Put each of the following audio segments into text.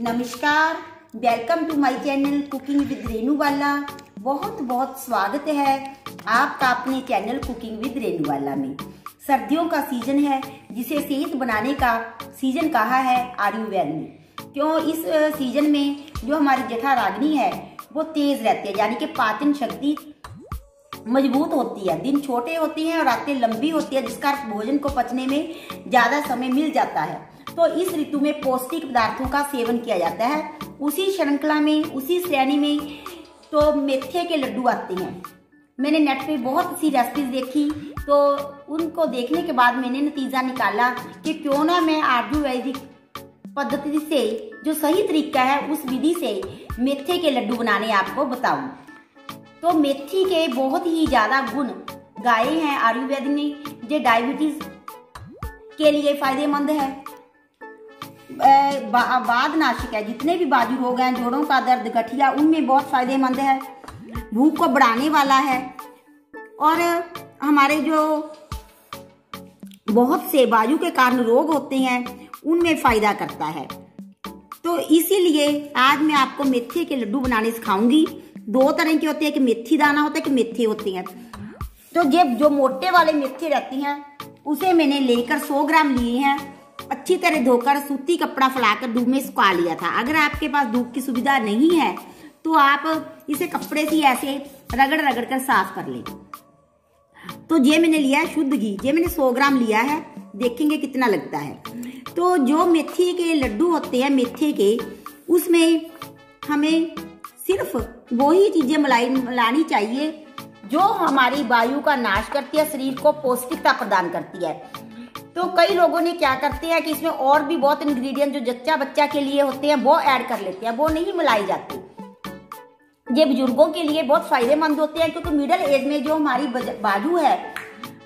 नमस्कार, welcome to my channel cooking with Renu वाला। बहुत बहुत स्वागत है आपका अपने चैनल कुकिंग विद रेनू वाला में। सर्दियों का सीजन है जिसे सेहत बनाने का सीजन कहा है आयुर्वेद में। क्यों इस सीजन में जो हमारी जठा रागिनी है वो तेज रहती है, यानी कि पाचन शक्ति मजबूत होती है। दिन छोटे होते हैं और रातें लंबी होती है, जिसका भोजन को पचने में ज्यादा समय मिल जाता है। तो इस ऋतु में पौष्टिक पदार्थों का सेवन किया जाता है। उसी श्रृंखला में, उसी श्रेणी में तो मेथे के लड्डू आते हैं। मैंने नेट पे बहुत सी रेसिपीज देखी, तो उनको देखने के बाद मैंने नतीजा निकाला कि क्यों ना मैं आयुर्वेदिक पद्धति से, जो सही तरीका है उस विधि से मेथे के लड्डू बनाने आपको बताऊं। तो मेथी के बहुत ही ज्यादा गुण गाए हैं आयुर्वेद में। जो डायबिटीज के लिए फायदेमंद है, वाद नाशक है। जितने भी बाजू रोग हैं, जोड़ों का दर्द, गठिया, उनमें बहुत फायदेमंद है। भूख को बढ़ाने वाला है और हमारे जो बहुत से बाजू के कारण रोग होते हैं उनमें फायदा करता है। तो इसीलिए आज मैं आपको मेथे के लड्डू बनाने सिखाऊंगी। दो तरह के होते हैं, कि मेथी दाना होता है, कि मेथे होते हैं। तो जो मोटे वाले मेथे रहती हैं उसे मैंने लेकर 100 ग्राम लिए हैं। अच्छी तरह धोकर सूती कपड़ा फैलाकर धूप में सुखा लिया था। अगर आपके पास धूप की सुविधा नहीं है तो आप इसे कपड़े से ऐसे रगड़ रगड़ कर साफ कर लें। तो ये मैंने लिया है शुद्ध घी। ये मैंने 100 ग्राम लिया है, देखेंगे कितना लगता है। तो जो मेथी के लड्डू होते हैं मेथे के, उसमें हमें सिर्फ वही चीजें मिलानी चाहिए जो हमारी वायु का नाश करती है, शरीर को पौष्टिकता प्रदान करती है। तो कई लोगों ने क्या करते हैं कि इसमें और भी बहुत इंग्रेडिएंट जो जच्चा बच्चा के लिए होते हैं वो ऐड कर लेते हैं, वो नहीं मिलाई जाती। ये बुजुर्गों के लिए बहुत फायदेमंद होते हैं, क्योंकि मिडिल एज में जो हमारी बाजू है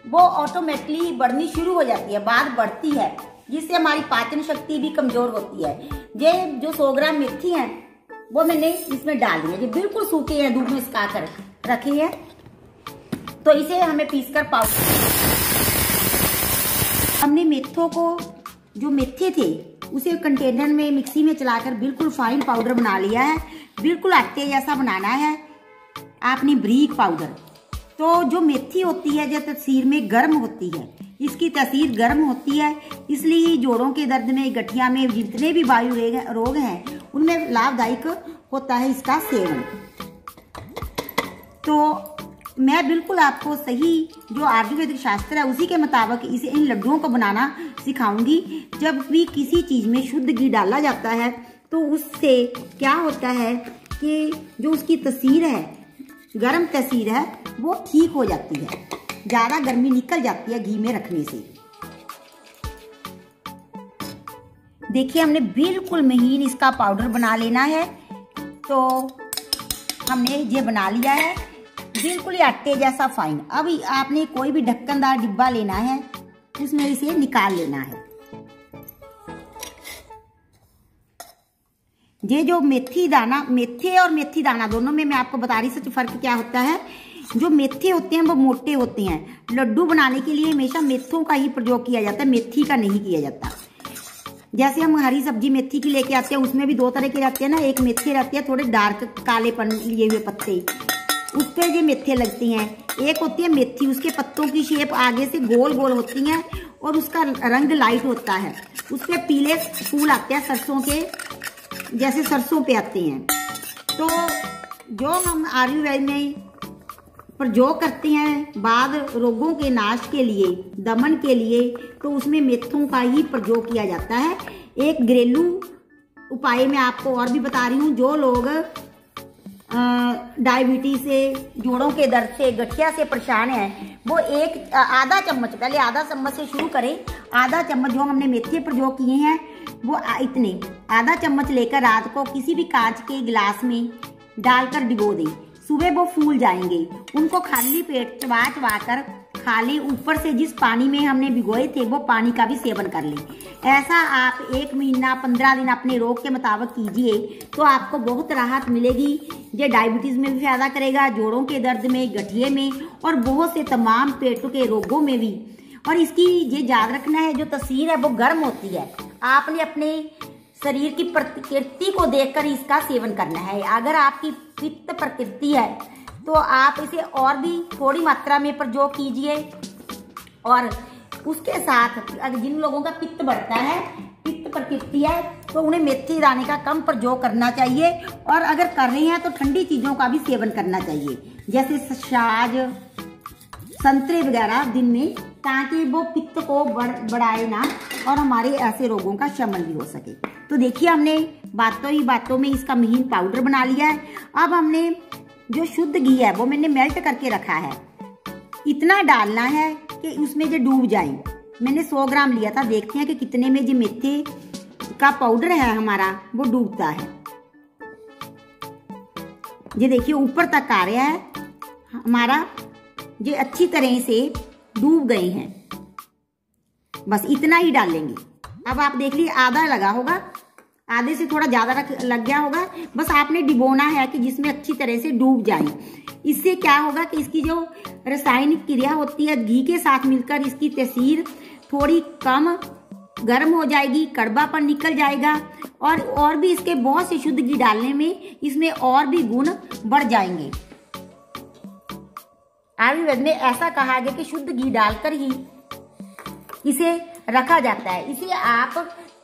वो ऑटोमेटिकली बढ़नी शुरू हो जाती है, बाद बढ़ती है, जिससे हमारी पाचन शक्ति भी कमजोर होती है। ये जो 100 ग्राम मेथी है वो मैंने इसमें डाल दिया। ये बिल्कुल सूखे हैं, धूप में सुखा कर रखे हैं। तो इसे हमें पीसकर पाउडर, हमने मेथों को, जो मेथे थे उसे कंटेनर में मिक्सी में चलाकर बिल्कुल फाइन पाउडर बना लिया है। बिल्कुल आटे जैसा बनाना है आपने, बारीक पाउडर। तो जो मेथी होती है जो तसीर में गर्म होती है, इसकी तसीर गर्म होती है, इसलिए जोड़ों के दर्द में, गठिया में, जितने भी वायु रोग हैं उनमें लाभदायक होता है इसका सेवन। तो मैं बिल्कुल आपको सही जो आयुर्वेदिक शास्त्र है उसी के मुताबिक इसे, इन लड्डुओं को बनाना सिखाऊंगी। जब भी किसी चीज में शुद्ध घी डाला जाता है तो उससे क्या होता है कि जो उसकी तसीर है, गर्म तसीर है, वो ठीक हो जाती है, ज्यादा गर्मी निकल जाती है घी में रखने से। देखिए हमने बिल्कुल महीन इसका पाउडर बना लेना है। तो हमने ये बना लिया है बिल्कुल आटे जैसा फाइन। अब आपने कोई भी ढक्कनदार डिब्बा लेना है, उसमें इसे निकाल लेना है। ये जो मेथी दाना, मेथे और मेथी दाना दोनों में मैं आपको बता रही हूँ फर्क क्या होता है। जो मेथे होते हैं वो मोटे होते हैं। लड्डू बनाने के लिए हमेशा मेथों का ही प्रयोग किया जाता है, मेथी का नहीं किया जाता। जैसे हम हरी सब्जी मेथी की लेके आते हैं, उसमें भी दो तरह के रहते हैं ना। एक मेथी रहती है थोड़े डार्क कालेपन लिए हुए पत्ते, उस पर ये मेथे लगती हैं। एक होती है मेथी, उसके पत्तों की शेप आगे से गोल गोल होती है और उसका रंग लाइट होता है। उस पर पीले फूल आते हैं, सरसों के जैसे सरसों पे आते हैं। तो जो हम आयुर्वेद में प्रयोग करते हैं बाद रोगों के नाश के लिए, दमन के लिए, तो उसमें मेथों का ही प्रयोग किया जाता है। एक घरेलू उपाय मैं आपको और भी बता रही हूँ। जो लोग डायबिटीज से, जोड़ों के दर्द से, गठिया से परेशान हैं, वो एक आधा चम्मच, पहले आधा चम्मच से शुरू करें। आधा चम्मच जो हमने मेथे प्रयोग किए हैं वो इतने, आधा चम्मच लेकर रात को किसी भी कांच के गिलास में डालकर डिबो दें। सुबह वो फूल जाएंगे। उनको खाली पेट चबा चबा कर खा लें। ऊपर से जिस पानी में हमने भिगोए थे वो पानी का भी सेवन कर लें। ऐसा आप 1 महीना 15 दिन अपने रोग के मुताबिक कीजिए तो आपको बहुत राहत मिलेगी। ये डायबिटीज में भी फायदा करेगा, जोड़ों के दर्द में, गठिए में और बहुत से तमाम पेटों के रोगों में भी। और इसकी ये याद रखना है, जो तसीर है वो गर्म होती है। आपने अपने शरीर की प्रकृति को देखकर इसका सेवन करना है। अगर आपकी पित्त प्रकृति है तो आप इसे और भी थोड़ी मात्रा में प्रयोग कीजिए। और उसके साथ अगर जिन लोगों का पित्त बढ़ता है, पित्त प्रकृति है, तो उन्हें मेथी दाने का कम प्रयोग करना चाहिए। और अगर कर रहे हैं तो ठंडी चीजों का भी सेवन करना चाहिए, जैसे छाछ, संतरे वगैरह दिन में, ताकि वो पित्त को बढ़ाए ना और हमारे ऐसे रोगों का शमन भी हो सके। तो देखिए हमने बातों ही बातों में इसका महीन पाउडर बना लिया है। अब हमने जो शुद्ध घी है वो मैंने मेल्ट करके रखा है। इतना डालना है कि उसमें जो डूब जाए। मैंने 100 ग्राम लिया था, देखते हैं कि कितने में जो मेथी का पाउडर है हमारा वो डूबता है। ये देखिए ऊपर तक आ रहा है हमारा, ये अच्छी तरह से डूब गए हैं। बस इतना ही डालेंगे। अब आप देख लीजिए आधा लगा होगा, आधे से थोड़ा ज्यादा लग गया होगा। बस आपने डिबोना है कि जिसमें अच्छी तरह से डूब जाए। इससे क्या होगा कि इसकी जो रासायनिक क्रिया होती है घी के साथ मिलकर इसकी तसीर थोड़ी कम गर्म हो जाएगी, कड़वापन निकल जाएगा और भी इसके बहुत से शुद्ध घी डालने में इसमें और भी गुण बढ़ जाएंगे। आयुर्वेद में ऐसा कहा गया कि शुद्ध घी डालकर ही इसे रखा जाता है। इसे आप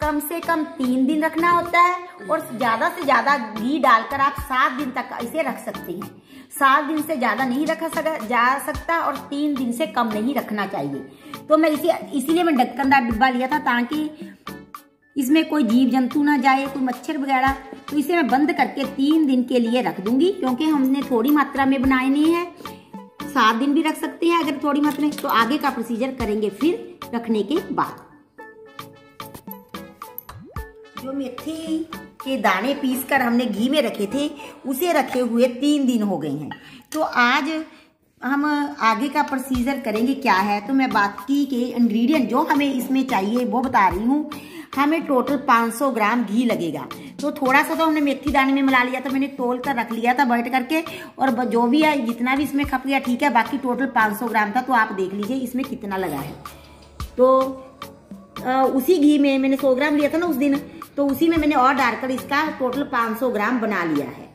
कम से कम 3 दिन रखना होता है और ज्यादा से ज्यादा घी डालकर आप 7 दिन तक इसे रख सकते हैं। 7 दिन से ज्यादा नहीं रखा जा सकता और 3 दिन से कम नहीं रखना चाहिए। तो मैं इसीलिए मैं ढक्कनदार डिब्बा लिया था, ताकि इसमें कोई जीव जंतु ना जाए, कोई मच्छर वगैरह। तो इसे मैं बंद करके 3 दिन के लिए रख दूंगी, क्योंकि हमने थोड़ी मात्रा में बनाए नहीं है। 7 दिन भी रख सकते हैं अगर थोड़ी मात्रा में। तो आगे का प्रोसीजर करेंगे फिर रखने के बाद। जो मेथी के दाने पीसकर हमने घी में रखे थे उसे रखे हुए 3 दिन हो गए हैं। तो आज हम आगे का प्रोसीजर करेंगे क्या है। तो मैं बाकी के इंग्रेडिएंट जो हमें इसमें चाहिए वो बता रही हूँ। हमें टोटल 500 ग्राम घी लगेगा। तो थोड़ा सा तो हमने मेथी दाने में मिला लिया था, मैंने तोल कर रख लिया था बैठ करके, और जो भी है जितना भी इसमें खप गया ठीक है। बाकी टोटल 500 ग्राम था। तो आप देख लीजिए इसमें कितना लगा है। तो उसी घी में मैंने 100 ग्राम लिया था ना उस दिन, तो उसी में मैंने और डालकर इसका टोटल 500 ग्राम बना लिया है।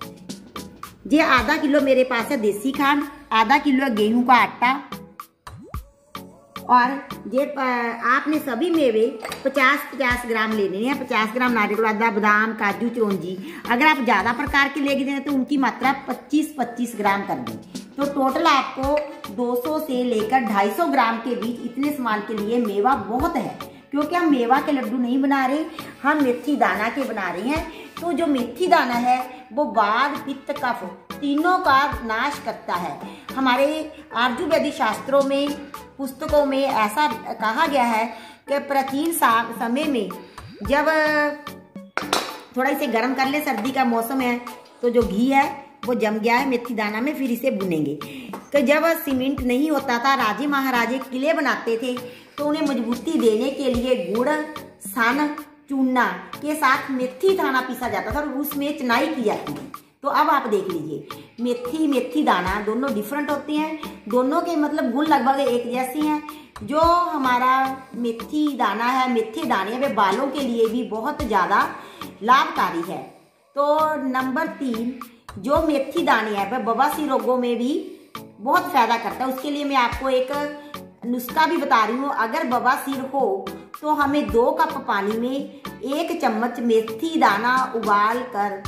ये आधा किलो मेरे पास है देसी खांड, आधा किलो गेहूं का आटा, और ये आपने सभी मेवे 50-50 ग्राम लेने हैं। 50 ग्राम नारियल, बादाम, काजू, चिरौंजी। अगर आप ज्यादा प्रकार के लेके दें तो उनकी मात्रा 25-25 ग्राम कर दें। तो टोटल आपको 200 से लेकर 250 ग्राम के बीच इतने सामान के लिए मेवा बहुत है, क्योंकि हम मेवा के लड्डू नहीं बना रहे, हम मेथी दाना के बना रहे हैं। तो जो मेथी दाना है वो वात, पित्त, कफ तीनों का नाश करता है। हमारे आयुर्वेदिक शास्त्रों में, पुस्तकों में ऐसा कहा गया है कि प्राचीन समय में जब थोड़ा इसे गर्म कर ले, सर्दी का मौसम है, तो जो घी है वो जम गया है मेथी दाना में, फिर इसे भुनेंगे। तो जब सीमेंट नहीं होता था, राजे महाराजे किले बनाते थे, तो उन्हें मजबूती देने के लिए गुड़, सन, चूना के साथ मेथी दाना पीसा जाता था और उसमें चनाई की जाती है। तो अब आप देख लीजिए मेथी दाना दोनों डिफरेंट होते हैं, दोनों के मतलब गुण लगभग एक जैसे हैं। जो हमारा मेथी दाना है, मेथी दाने वे बालों के लिए भी बहुत ज़्यादा लाभकारी है। तो नंबर 3 जो मेथी दाने है वह बवासीर रोगों में भी बहुत फायदा करता है। उसके लिए मैं आपको एक नुस्खा भी बता रही हूँ। अगर बवासीर हो तो हमें 2 कप पानी में 1 चम्मच मेथी दाना उबाल कर,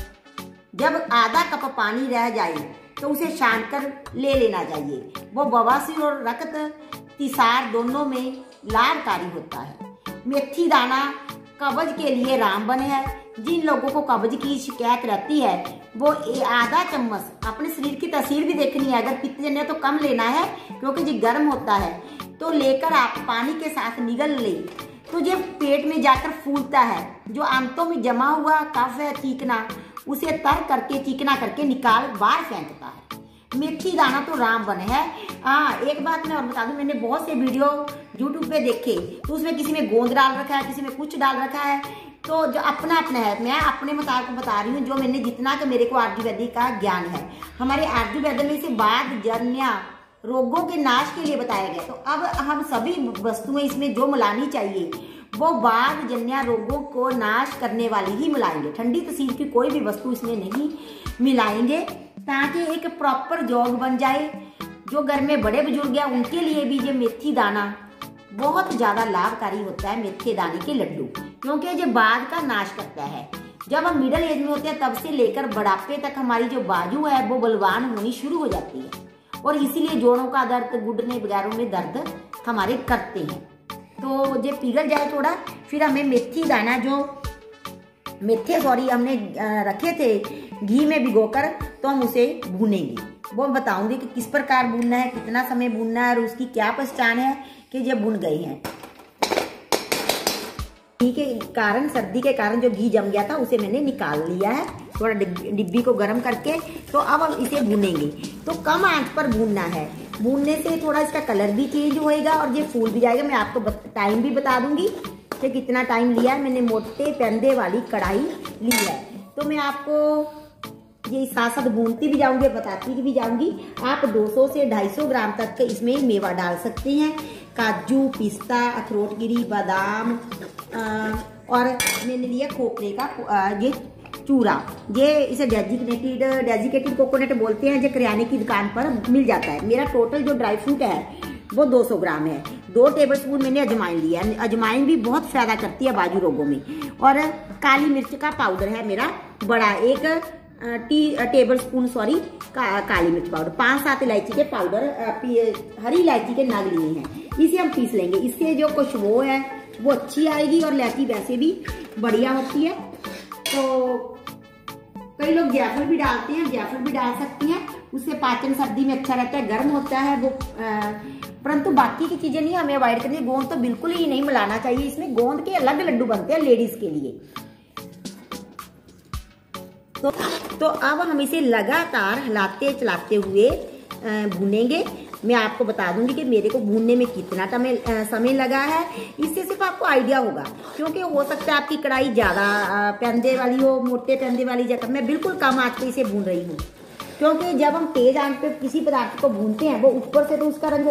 जब आधा कप पानी रह जाए तो उसे छान कर ले लेना चाहिए। वो बवासीर और रक्त तिसार दोनों में लाभकारी होता है। मेथी दाना कब्ज के लिए रामबाण है। जिन लोगों को कब्ज की शिकायत रहती है वो आधा चम्मच, अपने शरीर की तस्वीर भी देखनी है। अगर पित्तजन्य तो कम लेना है क्योंकि जी गर्म होता है, तो लेकर आप पानी के साथ निगल ले, तो जब पेट में जाकर फूलता है, जो आंतों में जमा हुआ कफ है चीकना, उसे तर करके चीकना करके निकाल बाहर फेंकता है। मेथी दाना तो रामबाण है। एक बात मैं और बता दूं, मैंने बहुत से वीडियो YouTube पे देखे, तो उसमें किसी में गोंद डाल रखा है, किसी में कुछ डाल रखा है। तो जो अपना अपना है, मैं अपने मुताबिक बता रही हूँ, जो मैंने जितना कि मेरे को आयुर्वेदिक का ज्ञान है। हमारे आयुर्वेद में से वात जन्य रोगों के नाश के लिए बताया गया। तो अब हम सभी वस्तुएं इसमें जो मिलानी चाहिए वो बाढ़ जन्य रोगों को नाश करने वाली ही मिलाएंगे। ठंडी तसीर की कोई भी वस्तु इसमें नहीं मिलाएंगे, ताकि एक प्रॉपर जॉग बन जाए। जो घर में बड़े बुजुर्ग हैं उनके लिए भी ये मेथी दाना बहुत ज्यादा लाभकारी होता है। मेथी दाने के लड्डू, क्योंकि ये बाढ़ का नाश करता है। जब हम मिडिल एज में होते हैं तब से लेकर बुढ़ापे तक हमारी जो बाजू है वो बलवान होनी शुरू हो जाती है, और इसीलिए जोड़ों का दर्द, घुटने वगैरह में दर्द हमारे करते हैं। तो ये पिघल जाए थोड़ा, फिर हमें मेथी दाना जो हमने रखे थे घी में भिगोकर, तो हम उसे भूनेंगे। वो बताऊंगी कि किस प्रकार भूनना है, कितना समय भूनना है और उसकी क्या पहचान है कि ये भुन गई है। घी के कारण, सर्दी के कारण जो घी जम गया था उसे मैंने निकाल लिया है थोड़ा डिब्बी को गर्म करके। तो अब हम इसे भूनेंगे। तो कम आंच पर भूनना है। भूनने से थोड़ा इसका कलर भी चेंज होएगा और ये फूल भी जाएगा। मैं आपको टाइम भी बता दूंगी कि कितना टाइम लिया है। मैंने मोटे पेंदे वाली कढ़ाई ली है। तो मैं आपको ये साथ साथ भूनती भी जाऊंगी, बताती भी जाऊंगी। आप 200 से 250 ग्राम तक के इसमें मेवा डाल सकते हैं। काजू, पिस्ता, अखरोट गिरी, बादाम, और मैंने लिया खोपरे का ये चूरा। ये इसे डेजिकेटेड कोकोनट बोलते हैं। जो किराने की दुकान पर मिल जाता है। मेरा टोटल जो ड्राई फ्रूट है वो 200 ग्राम है। 2 टेबलस्पून मैंने अजवाइन लिया है। अजवाइन भी बहुत फायदा करती है बाजू रोगों में। और काली मिर्च का पाउडर है मेरा बड़ा, 1 टेबलस्पून काली मिर्च पाउडर, 5-7 इलायची के पाउडर, हरी इलायची के नग लिए हैं। इसे हम पीस लेंगे। इससे जो खुशबू है वो अच्छी आएगी, और इलायची वैसे भी बढ़िया होती है। तो कई लोग जायफल भी डालते हैं, जायफल भी डाल सकती हैं। उससे पाचन सर्दी में अच्छा रहता है, गर्म होता है वो। परंतु बाकी की चीजें नहीं हमें अवॉइड करनी। गोंद तो बिल्कुल ही नहीं मिलाना चाहिए इसमें। गोंद के अलग लड्डू बनते हैं लेडीज के लिए। तो अब हम इसे लगातार हिलाते चलाते हुए भूनेंगे। मैं आपको बता दूंगी कि मेरे को भूनने में कितना समय लगा है। इससे सिर्फ आपको आइडिया होगा, क्योंकि हो सकता है आपकी कढ़ाई ज्यादा पेंदे वाली हो, मोटे पेंदे वाली जगह। मैं बिल्कुल कम आंच पे इसे भून रही हूँ, क्योंकि जब हम तेज आंच पे किसी पदार्थ को भूनते हैं वो ऊपर से तो उसका रंग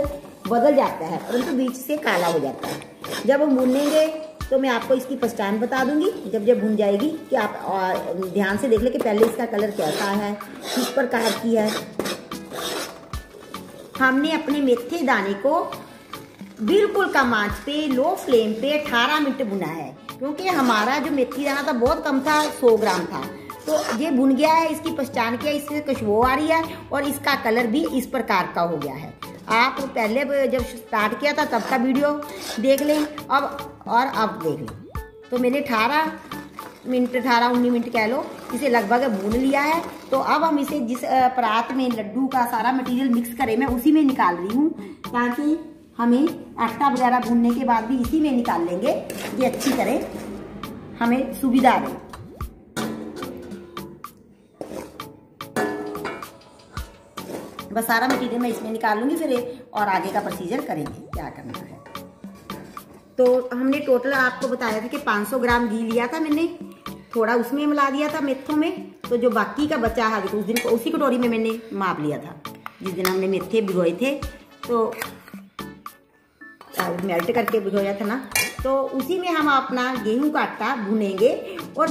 बदल जाता है, परंतु बीच से काला हो जाता है। जब हम भूनेंगे तो मैं आपको इसकी पहचान बता दूंगी जब भून जाएगी, कि आप ध्यान से देख ले कि पहले इसका कलर कैसा है, किस प्रकार की है। हमने अपने मेथी दाने को बिल्कुल कम आंच पे, लो फ्लेम पे 18 मिनट भुना है, क्योंकि हमारा जो मेथी दाना था बहुत कम था, 100 ग्राम था। तो ये भुन गया है। इसकी पहचान किया, इससे खुशबू आ रही है और इसका कलर भी इस प्रकार का हो गया है। आप पहले जब स्टार्ट किया था तब का वीडियो देख लें अब देख लें। तो मैंने 18-19 मिनट कह लो इसे लगभग भून लिया है। तो अब हम इसे जिस परात में लड्डू का सारा मटेरियल मिक्स करें, मैं उसी में निकाल रही हूँ, ताकि हमें आटा वगैरह भूनने के बाद भी इसी में निकाल लेंगे। ये अच्छी तरह हमें सुविधा रहे। बस सारा मटीरियल मैं इसमें निकाल लूंगी, फिर और आगे का प्रोसीजर करेंगे क्या करना है। तो हमने टोटल आपको बताया था कि 500 ग्राम घी लिया था मैंने, थोड़ा उसमें मिला दिया था मेथों में। तो जो बाकी का बचा है तो उस दिन को उसी कटोरी में मैंने माप लिया था जिस दिन हमने मेथे भिगोए थे। तो मेल्ट करके भिगोया था ना, तो उसी में हम अपना गेहूं का आटा भूनेंगे। और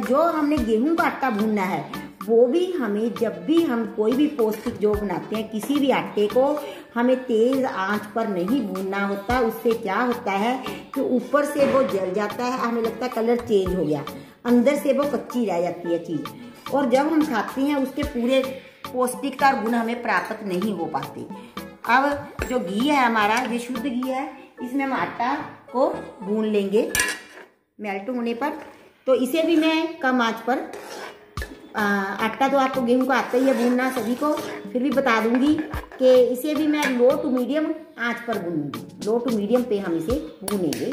जो हमने गेहूं का आटा भूनना है वो भी हमें, जब भी हम कोई भी पौष्टिक जो बनाते हैं किसी भी आटे को, हमें तेज आंच पर नहीं भूनना होता। उससे क्या होता है कि ऊपर से वो जल जाता है, हमें लगता है कलर चेंज हो गया, अंदर से वो कच्ची रह जाती है चीज। और जब हम खाते हैं उसके पूरे पौष्टिकता और गुण हमें प्राप्त नहीं हो पाते। अब जो घी है हमारा, ये शुद्ध घी है, इसमें हम आटा को भून लेंगे मेल्ट होने पर। तो इसे भी मैं कम आंच पर, आटा तो आपको गेहूं का आता ही है भूनना सभी को, फिर भी बता दूंगी कि इसे भी मैं लो टू मीडियम आंच पर भूनूंगी। लो टू मीडियम पे हम इसे भूनेंगे।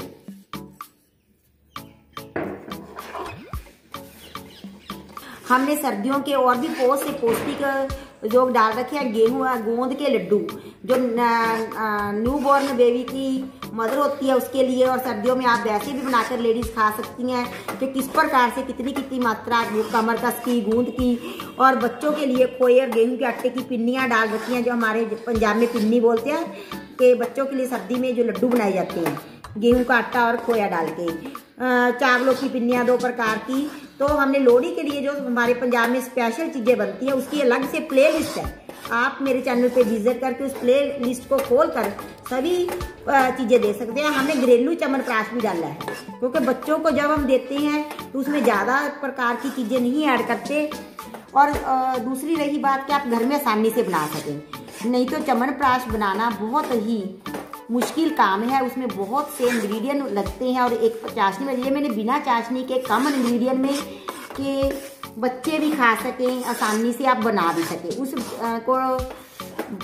हमने सर्दियों के और भी बहुत से पौष्टिक जो डाल रखे हैं। गेहूं गोंद के लड्डू जो न्यू बॉर्न बेबी की मदर होती है उसके लिए, और सर्दियों में आप वैसे भी बनाकर लेडीज खा सकती हैं कि किस प्रकार से कितनी मात्रा कमर कस की, गूंद की। और बच्चों के लिए खोए और गेहूं के आटे की पिन्नियाँ डाल रखी हैं, जो हमारे पंजाब में पिन्नी बोलते हैं, कि बच्चों के लिए सर्दी में जो लड्डू बनाए जाते हैं। गेहूं का आटा और खोया डाल के, चावलों की पिन्नियाँ 2 प्रकार की। तो हमने लोहड़ी के लिए जो हमारे पंजाब में स्पेशल चीज़ें बनती हैं उसकी अलग से प्ले लिस्ट है। आप मेरे चैनल पे विजिट करके उस प्ले लिस्ट को खोल कर सभी चीज़ें दे सकते हैं। हमने घरेलू च्यवनप्राश भी डाला है, क्योंकि बच्चों को जब हम देते हैं तो उसमें ज़्यादा प्रकार की चीज़ें नहीं ऐड करते। और दूसरी रही बात कि आप घर में आसानी से बना सकें, नहीं तो च्यवनप्राश बनाना बहुत ही मुश्किल काम है। उसमें बहुत से इंग्रेडिएंट लगते हैं और एक चाशनी में, ये मैंने बिना चाशनी के कम इंग्रेडिएंट में कि बच्चे भी खा सकें, आसानी से आप बना भी सकें, उस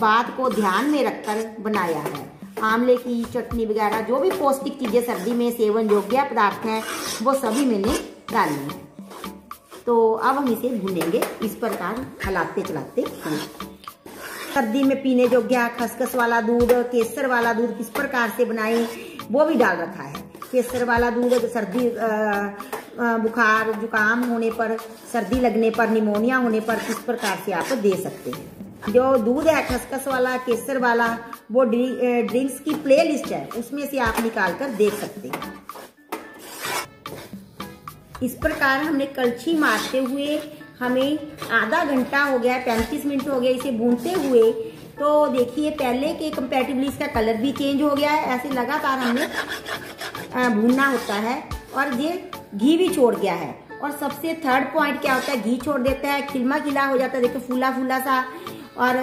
बात को ध्यान में रखकर बनाया है। आंवले की चटनी वगैरह जो भी पौष्टिक चीज़ें सर्दी में सेवन योग्य पदार्थ हैं वो सभी मैंने डाली हैं। तो अब हम इसे भूनेंगे इस प्रकार हलाते चलाते हुए। सर्दी में पीने योग्य खसखस वाला दूध, केसर वाला दूध किस प्रकार से बनाएं वो भी डाल रखा है। केसर वाला दूध सर्दी बुखार जुकाम होने पर, सर्दी लगने पर, निमोनिया होने पर किस प्रकार से आप दे सकते हैं। जो दूध है खसखस वाला, केसर वाला, वो ड्रिंक्स की प्ले लिस्ट है, उसमें से आप निकाल कर देख सकते हैं। इस प्रकार हमने कलछी मारते हुए हमें आधा घंटा हो गया, 35 मिनट हो गया इसे भूनते हुए। तो देखिए पहले के कंपैरेटिवली इसका कलर भी चेंज हो गया है। ऐसे लगातार हमने भूनना होता है और ये घी भी छोड़ गया है। और सबसे थर्ड पॉइंट क्या होता है, घी छोड़ देता है, खिलमा खिला हो जाता है, देखिए फूला फूला सा, और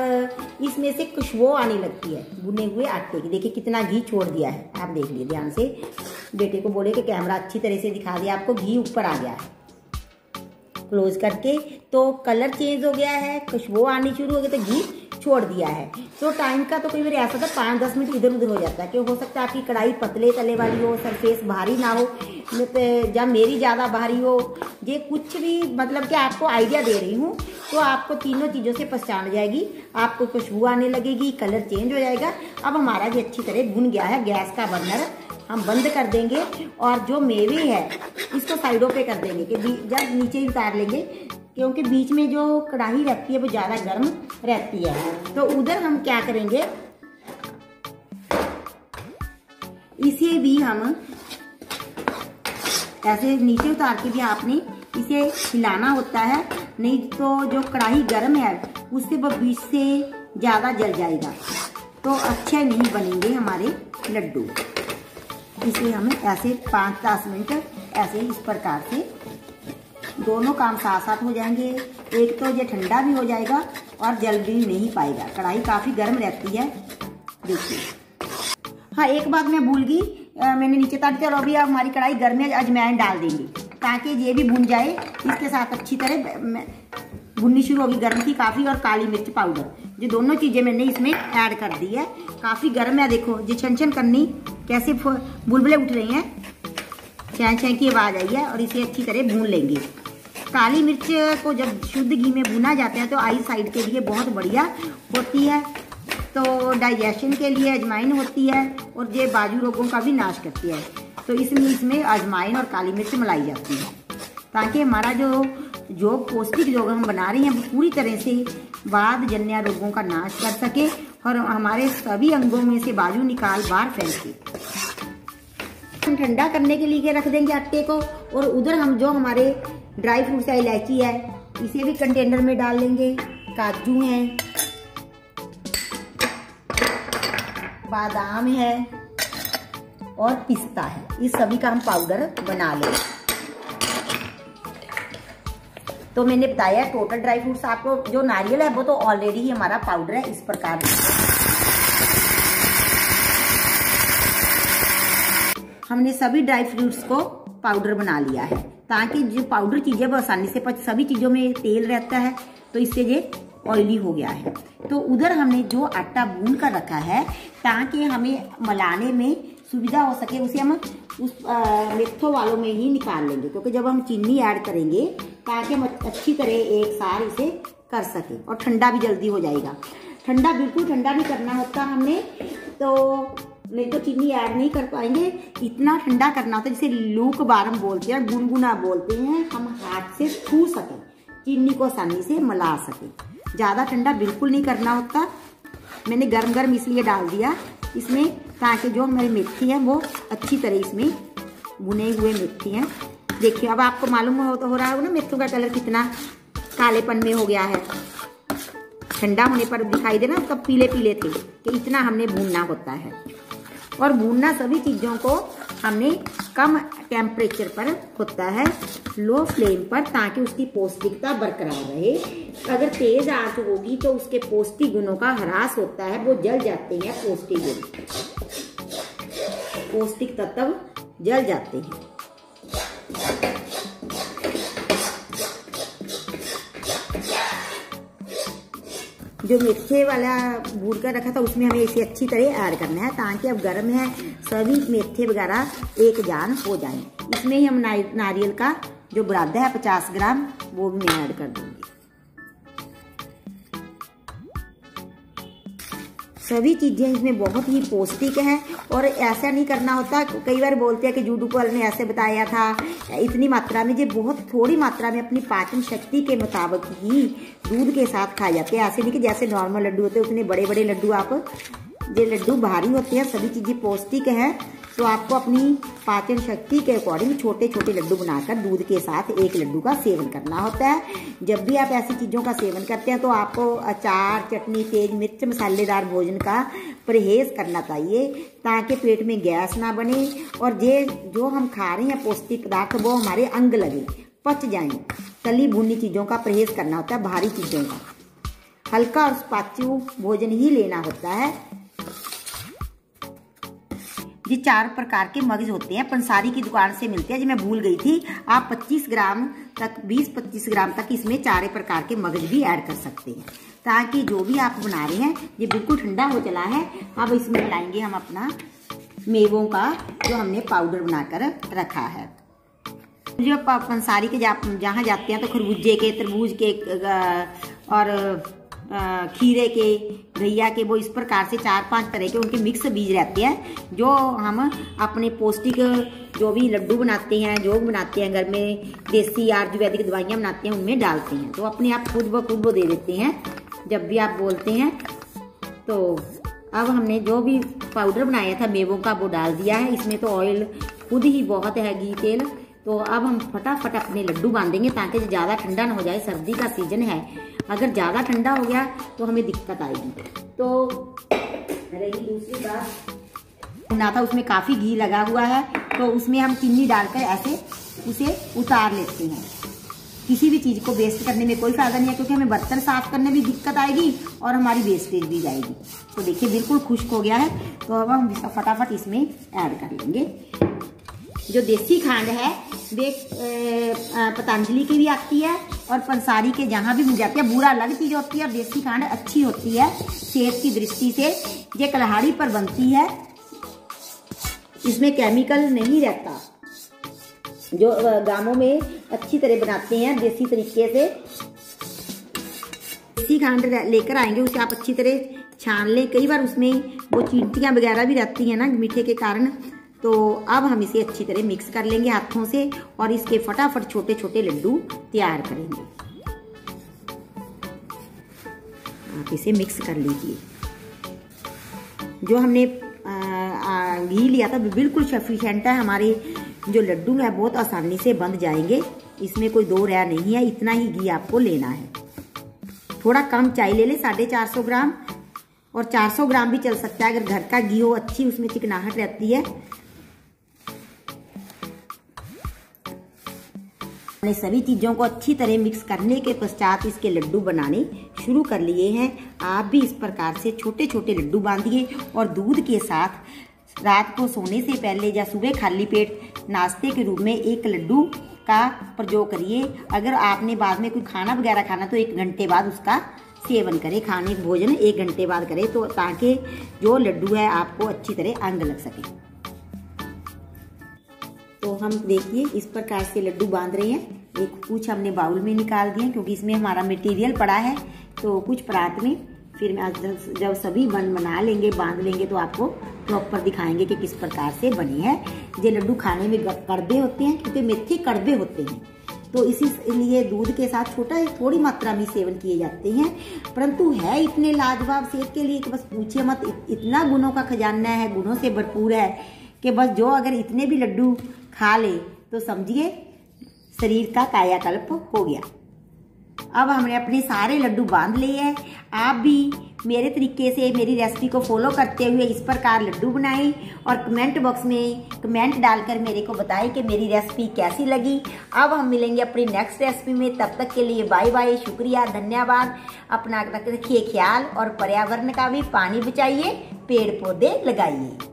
इसमें से खुशबू आने लगती है भुने हुए आटे की। देखिए कितना घी छोड़ दिया है, आप देख लीजिए ध्यान से। बेटे को बोले कि कैमरा अच्छी तरह से दिखा दिया, आपको घी ऊपर आ गया है क्लोज करके। तो कलर चेंज हो गया है, खुशबू आनी शुरू हो गई, तो घी छोड़ दिया है। तो टाइम का तो कई बार ऐसा था 5-10 मिनट इधर उधर हो जाता है, कि हो सकता है आपकी कढ़ाई पतले तले वाली हो, सरफेस भारी ना हो, या मेरी ज़्यादा भारी हो। ये कुछ भी मतलब कि आपको आइडिया दे रही हूँ, तो आपको तीनों चीज़ों से पहचान जाएगी। आपको खुशबू आने लगेगी, कलर चेंज हो जाएगा। अब हमारा ये अच्छी तरह भुन गया है। गैस का बर्नर हम बंद कर देंगे और जो मेवे है इसको साइडों पे कर देंगे, कि जब नीचे ही उतार लेंगे, क्योंकि बीच में जो कढ़ाई रहती है वो ज़्यादा गर्म रहती है। तो उधर हम क्या करेंगे, इसे भी हम ऐसे नीचे उतार के भी आपने इसे हिलाना होता है, नहीं तो जो कढ़ाई गर्म है उससे वो बीच से ज़्यादा जल जाएगा, तो अच्छे नहीं बनेंगे हमारे लड्डू। इसलिए हमें ऐसे 5-10 मिनट ऐसे इस प्रकार से दोनों काम साथ साथ हो जाएंगे। एक तो ये ठंडा भी हो जाएगा और जल भी नहीं पाएगा, कढ़ाई काफ़ी गर्म रहती है। देखिए हाँ, एक बात मैं भूल गई, मैंने नीचे तार और अभी हमारी कढ़ाई गर्म है, अजवाइन डाल देंगे ताकि ये भी भुन जाए। इसके साथ अच्छी तरह भुननी शुरू होगी। गर्म की काफ़ी और काली मिर्च पाउडर, ये दोनों चीज़ें मैंने इसमें ऐड कर दी है। काफ़ी गर्म है, देखो जी छन छन करनी कैसे बुलबुले उठ रही हैं, चैं चैं की आवाज़ आई है। और इसे अच्छी तरह भून लेंगे। काली मिर्च को जब शुद्ध घी में भुना जाता है तो आई साइड के लिए बहुत बढ़िया होती है। तो डाइजेशन के लिए अजवाइन होती है और ये बाजू रोगों का भी नाश करती है। तो इसलिए इसमें अजवाइन और काली मिर्च मिलाई जाती है, ताकि हमारा जो पौष्टिक जो हम बना रहे हैं वो पूरी तरह से वात जन्य रोगों का नाश कर सके और हमारे सभी अंगों में से बाजू निकाल बाहर फेंके। हम ठंडा करने के लिए रख देंगे आटे को, और उधर हम जो हमारे ड्राई फ्रूट्स है, इलायची है, इसे भी कंटेनर में डाल लेंगे। काजू है, बादाम है और पिस्ता है, इस सभी का हम पाउडर बना लेंगे। तो मैंने बताया टोटल ड्राई फ्रूट्स आपको, जो नारियल है वो तो ऑलरेडी ही हमारा पाउडर है। इस प्रकार हमने सभी ड्राई फ्रूट्स को पाउडर बना लिया है, ताकि जो पाउडर चीजें वो आसानी से सभी चीजों में तेल रहता है, तो इससे ये ऑयली हो गया है। तो उधर हमने जो आटा भून कर रखा है, ताकि हमें मलाने में सुविधा हो सके, उसे हम उस मेथो वालों में ही निकाल लेंगे, क्योंकि जब हम चीनी ऐड करेंगे ताकि हम अच्छी तरह एक सार इसे कर सके। और ठंडा भी जल्दी हो जाएगा। ठंडा बिल्कुल ठंडा नहीं करना होता हमने, तो नहीं तो चीनी ऐड नहीं कर पाएंगे। इतना ठंडा करना होता है जिसे लूक बारम बोलते हैं और गुनगुना बोलते हैं, हम हाथ से छू सकें, चीनी को आसानी से मला सके। ज़्यादा ठंडा बिल्कुल नहीं करना होता। मैंने गर्म गर्म इसलिए डाल दिया इसमें, ताकि जो हमारी मेथी है वो अच्छी तरह इसमें भुने हुए मेथी हैं। देखिए अब आपको मालूम हो रहा होगा ना मेथियों का कलर कितना कालेपन में हो गया है। ठंडा होने पर दिखाई देना तब पीले पीले थे, कि इतना हमने भूनना होता है। और भूनना सभी चीज़ों को हमने कम टेम्परेचर पर होता है, लो फ्लेम पर, ताकि उसकी पौष्टिकता बरकरार रहे। अगर तेज आंच होगी तो उसके पौष्टिक गुणों का ह्रास होता है, वो जल जाते हैं, पौष्टिक गुण, पौष्टिक तत्व जल जाते हैं। जो मेथे वाला भून कर रखा था उसमें हमें इसे अच्छी तरह ऐड करना है, ताकि अब गर्म है सभी मेथे वगैरह एक जान हो जाएं। इसमें ही हम नारियल का जो बुरादा है 50 ग्राम वो भी मैं ऐड कर दूंगी। सभी चीजें इसमें बहुत ही पौष्टिक है। और ऐसा नहीं करना होता, कई बार बोलते हैं कि यूट्यूब वाले ने ऐसे बताया था, इतनी मात्रा में, ये बहुत थोड़ी मात्रा में अपनी पाचन शक्ति के मुताबिक ही दूध के साथ खाए जाते हैं। ऐसे नहीं कि जैसे नॉर्मल लड्डू होते हैं उतने बड़े बड़े लड्डू आप, ये लड्डू भारी होते हैं, सभी चीजें पौष्टिक है। तो आपको अपनी पाचन शक्ति के अकॉर्डिंग छोटे छोटे लड्डू बनाकर दूध के साथ एक लड्डू का सेवन करना होता है। जब भी आप ऐसी चीज़ों का सेवन करते हैं तो आपको अचार, चटनी, तेज मिर्च, मसालेदार भोजन का परहेज करना चाहिए, ताकि पेट में गैस ना बने और ये जो हम खा रहे हैं पौष्टिक पदार्थ वो हमारे अंग लगे, पच जाएं। तली भुनी चीज़ों का परहेज करना होता है, भारी चीज़ों का। हल्का और सुपाच्य भोजन ही लेना होता है। ये 4 प्रकार के मगज होते हैं, पंसारी की दुकान से मिलते हैं, जो मैं भूल गई थी। आप 25 ग्राम तक, 20-25 ग्राम तक इसमें 4 प्रकार के मगज भी ऐड कर सकते हैं, ताकि जो भी आप बना रहे हैं ये बिल्कुल ठंडा हो चला है। अब इसमें मिलाएंगे हम अपना मेवों का जो हमने पाउडर बनाकर रखा है। जो पंसारी के जहाँ जाते हैं तो खरबूजे के, तरबूज के और खीरे के, घैया के, वो इस प्रकार से 4-5 तरह के उनके मिक्स बीज रहते हैं, जो हम अपने पौष्टिक जो भी लड्डू बनाते हैं, जो बनाते हैं घर में, देसी आयुर्वेदिक दवाइयाँ बनाते हैं, उनमें डालते हैं। तो अपने आप खुद ब खुद वो दे देते हैं जब भी आप बोलते हैं। तो अब हमने जो भी पाउडर बनाया था मेवों का वो डाल दिया है। इसमें तो ऑयल खुद ही बहुत है, घी तेल। तो अब हम फटाफट अपने लड्डू बांधेंगे, ताकि ज़्यादा ठंडा ना हो जाए, सर्दी का सीजन है। अगर ज़्यादा ठंडा हो गया तो हमें दिक्कत आएगी। तो रही दूसरी बात, ना था उसमें काफ़ी घी लगा हुआ है, तो उसमें हम चीनी डालकर ऐसे उसे उतार लेते हैं। किसी भी चीज़ को वेस्ट करने में कोई फायदा नहीं है, क्योंकि हमें बर्तन साफ करने में दिक्कत आएगी और हमारी वेस्टेज भी जाएगी। तो देखिए बिल्कुल खुश्क हो गया है। तो अब हम फटाफट इसमें ऐड कर लेंगे। जो देसी खांड है वे पतंजलि की भी आती है और पंसारी के जहाँ भी मिल जाती है। बुरा अलग चीज होती है और देसी खांड अच्छी होती है सेहत की दृष्टि से। ये कलहाड़ी पर बनती है, इसमें केमिकल नहीं रहता। जो गांवों में अच्छी तरह बनाते हैं देसी तरीके से। देसी खांड लेकर आएंगे, उसे आप अच्छी तरह छान लें। कई बार उसमें वो चींटियाँ वगैरह भी रहती हैं ना मीठे के कारण। तो अब हम इसे अच्छी तरह मिक्स कर लेंगे हाथों से और इसके फटाफट छोटे छोटे लड्डू तैयार करेंगे। आप इसे मिक्स कर लीजिए। जो हमने घी लिया था बिल्कुल सफिशिएंट है। हमारे जो लड्डू है बहुत आसानी से बंध जाएंगे, इसमें कोई दो राय नहीं है। इतना ही घी आपको लेना है। थोड़ा कम चाय ले ले, 450 ग्राम, और 400 ग्राम भी चल सकता है अगर घर का घी हो। अच्छी उसमें चिकनाहट रहती है। हमने सभी चीज़ों को अच्छी तरह मिक्स करने के पश्चात इसके लड्डू बनाने शुरू कर लिए हैं। आप भी इस प्रकार से छोटे छोटे लड्डू बांधिए और दूध के साथ रात को सोने से पहले या सुबह खाली पेट नाश्ते के रूप में एक लड्डू का प्रयोग करिए। अगर आपने बाद में कोई खाना वगैरह खाना तो 1 घंटे बाद उसका सेवन करें। खाने भोजन 1 घंटे बाद करें, तो ताकि जो लड्डू है आपको अच्छी तरह अंग लग सके। तो हम देखिए इस प्रकार से लड्डू बांध रहे हैं। एक कुछ हमने बाउल में निकाल दिए क्योंकि इसमें हमारा मटेरियल पड़ा है। तो कुछ परात में फिर जब सभी बना लेंगे, बांध लेंगे, तो आपको प्रॉपर दिखाएंगे कि किस प्रकार से बने हैं। ये लड्डू खाने में कड़वे होते हैं क्योंकि मेथे कड़वे होते हैं। तो इसीलिए दूध के साथ थोड़ी मात्रा में सेवन किए जाते हैं, परंतु है इतने लाजवाब सेहत के लिए कि बस पूछिए मत। इतना गुणों का खजाना है, गुणों से भरपूर है कि बस जो अगर इतने भी लड्डू खा ले तो समझिए शरीर का कायाकल्प हो गया। अब हमने अपने सारे लड्डू बांध लिए हैं। आप भी मेरे तरीके से मेरी रेसिपी को फॉलो करते हुए इस प्रकार लड्डू बनाएं और कमेंट बॉक्स में कमेंट डालकर मेरे को बताएं कि मेरी रेसिपी कैसी लगी। अब हम मिलेंगे अपनी नेक्स्ट रेसिपी में, तब तक के लिए बाय बाय, शुक्रिया, धन्यवाद। अपना रखिए ख्याल और पर्यावरण का भी, पानी बचाइए, पेड़ पौधे लगाइए।